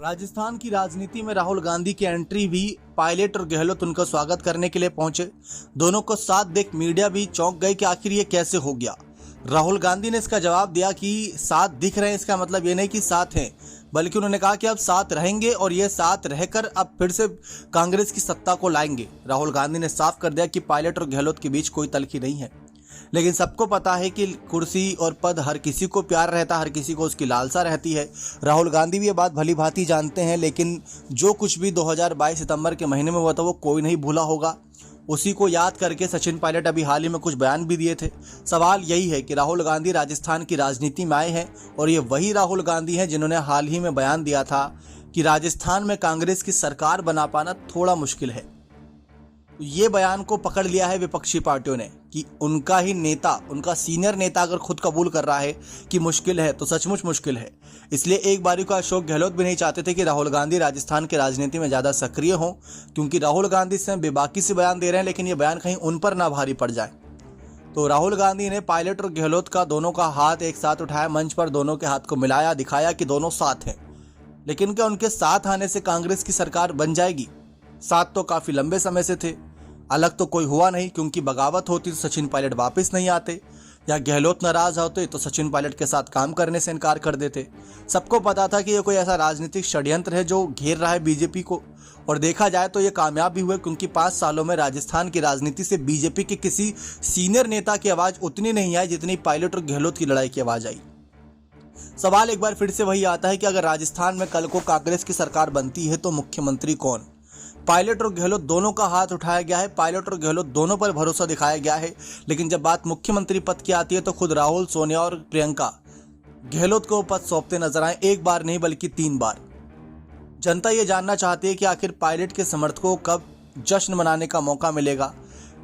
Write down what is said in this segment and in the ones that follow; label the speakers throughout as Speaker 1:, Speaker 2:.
Speaker 1: राजस्थान की राजनीति में राहुल गांधी की एंट्री भी पायलट और गहलोत उनका स्वागत करने के लिए पहुंचे। दोनों को साथ देख मीडिया भी चौंक गई कि आखिर ये कैसे हो गया। राहुल गांधी ने इसका जवाब दिया कि साथ दिख रहे हैं, इसका मतलब ये नहीं कि साथ हैं, बल्कि उन्होंने कहा कि अब साथ रहेंगे और ये साथ रहकर अब फिर से कांग्रेस की सत्ता को लाएंगे। राहुल गांधी ने साफ कर दिया कि पायलट और गहलोत के बीच कोई तल्खी नहीं है। लेकिन सबको पता है कि कुर्सी और पद हर किसी को प्यार रहता है, हर किसी को उसकी लालसा रहती है। राहुल गांधी भी ये बात भली भांति जानते हैं, लेकिन जो कुछ भी 2022 सितंबर के महीने में हुआ था वो कोई नहीं भूला होगा। उसी को याद करके सचिन पायलट अभी हाल ही में कुछ बयान भी दिए थे। सवाल यही है कि राहुल गांधी राजस्थान की राजनीति में आए हैं और ये वही राहुल गांधी हैं जिन्होंने हाल ही में बयान दिया था कि राजस्थान में कांग्रेस की सरकार बना पाना थोड़ा मुश्किल है। ये बयान को पकड़ लिया है विपक्षी पार्टियों ने कि उनका ही नेता, उनका सीनियर नेता अगर खुद कबूल कर रहा है कि मुश्किल है तो सचमुच मुश्किल है। इसलिए एक बारी को अशोक गहलोत भी नहीं चाहते थे कि राहुल गांधी राजस्थान की राजनीति में ज़्यादा सक्रिय हों, क्योंकि राहुल गांधी से बेबाकी से बयान दे रहे हैं, लेकिन ये बयान कहीं उन पर ना भारी पड़ जाए। तो राहुल गांधी ने पायलट और गहलोत का दोनों का हाथ एक साथ उठाया, मंच पर दोनों के हाथ को मिलाया, दिखाया कि दोनों साथ हैं। लेकिन क्या उनके साथ आने से कांग्रेस की सरकार बन जाएगी? साथ तो काफ़ी लंबे समय से थे, अलग तो कोई हुआ नहीं, क्योंकि बगावत होती तो सचिन पायलट वापस नहीं आते, या गहलोत नाराज होते तो सचिन पायलट के साथ काम करने से इनकार कर देते। सबको पता था कि ये कोई ऐसा राजनीतिक षड्यंत्र है जो घेर रहा है बीजेपी को, और देखा जाए तो ये कामयाब भी हुए, क्योंकि 5 सालों में राजस्थान की राजनीति से बीजेपी के किसी सीनियर नेता की आवाज़ उतनी नहीं आई जितनी पायलट और गहलोत की लड़ाई की आवाज़ आई। सवाल एक बार फिर से वही आता है कि अगर राजस्थान में कल को कांग्रेस की सरकार बनती है तो मुख्यमंत्री कौन? पायलट और गहलोत दोनों का हाथ उठाया गया है, पायलट और गहलोत दोनों पर भरोसा दिखाया गया है, लेकिन जब बात मुख्यमंत्री पद की आती है तो खुद राहुल, सोनिया और प्रियंका गहलोत को पद सौंपते नजर आए, एक बार नहीं बल्कि 3 बार। जनता ये जानना चाहती है कि आखिर पायलट के समर्थकों को कब जश्न मनाने का मौका मिलेगा,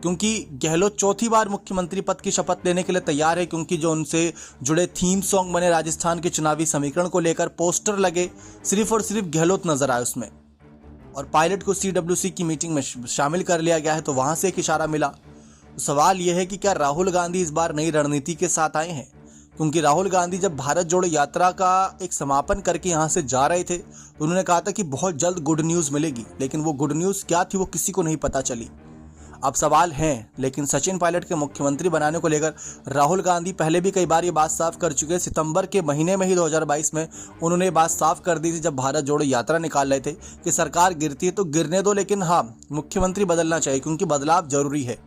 Speaker 1: क्योंकि गहलोत चौथी बार मुख्यमंत्री पद की शपथ लेने के लिए तैयार है, क्योंकि जो उनसे जुड़े थीम सॉन्ग बने राजस्थान के चुनावी समीकरण को लेकर, पोस्टर लगे, सिर्फ और सिर्फ गहलोत नजर आए उसमें, और पायलट को CWC की मीटिंग में शामिल कर लिया गया है, तो वहां से एक इशारा मिला। सवाल यह है कि क्या राहुल गांधी इस बार नई रणनीति के साथ आए हैं? क्योंकि राहुल गांधी जब भारत जोड़ो यात्रा का एक समापन करके यहां से जा रहे थे तो उन्होंने कहा था कि बहुत जल्द गुड न्यूज़ मिलेगी, लेकिन वो गुड न्यूज़ क्या थी वो किसी को नहीं पता चली। अब सवाल है, लेकिन सचिन पायलट के मुख्यमंत्री बनाने को लेकर राहुल गांधी पहले भी कई बार ये बात साफ कर चुके हैं। सितंबर के महीने में ही 2022 में उन्होंने ये बात साफ कर दी थी जब भारत जोड़ो यात्रा निकाल रहे थे कि सरकार गिरती है तो गिरने दो, लेकिन हाँ, मुख्यमंत्री बदलना चाहिए क्योंकि बदलाव जरूरी है।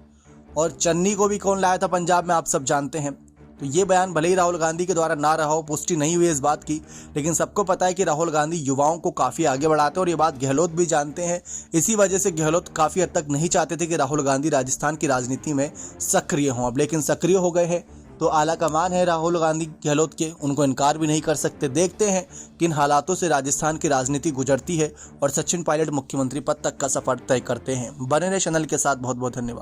Speaker 1: और चन्नी को भी कौन लाया था पंजाब में, आप सब जानते हैं। तो ये बयान भले ही राहुल गांधी के द्वारा ना रहा हो, पुष्टि नहीं हुई इस बात की, लेकिन सबको पता है कि राहुल गांधी युवाओं को काफ़ी आगे बढ़ाते हैं और ये बात गहलोत भी जानते हैं। इसी वजह से गहलोत काफ़ी हद तक नहीं चाहते थे कि राहुल गांधी राजस्थान की राजनीति में सक्रिय हों। अब लेकिन सक्रिय हो गए हैं तो आला कमान है राहुल गांधी गहलोत के, उनको इनकार भी नहीं कर सकते। देखते हैं किन हालातों से राजस्थान की राजनीति गुजरती है और सचिन पायलट मुख्यमंत्री पद तक का सफर तय करते हैं। बने रहे चैनल के साथ। बहुत बहुत धन्यवाद।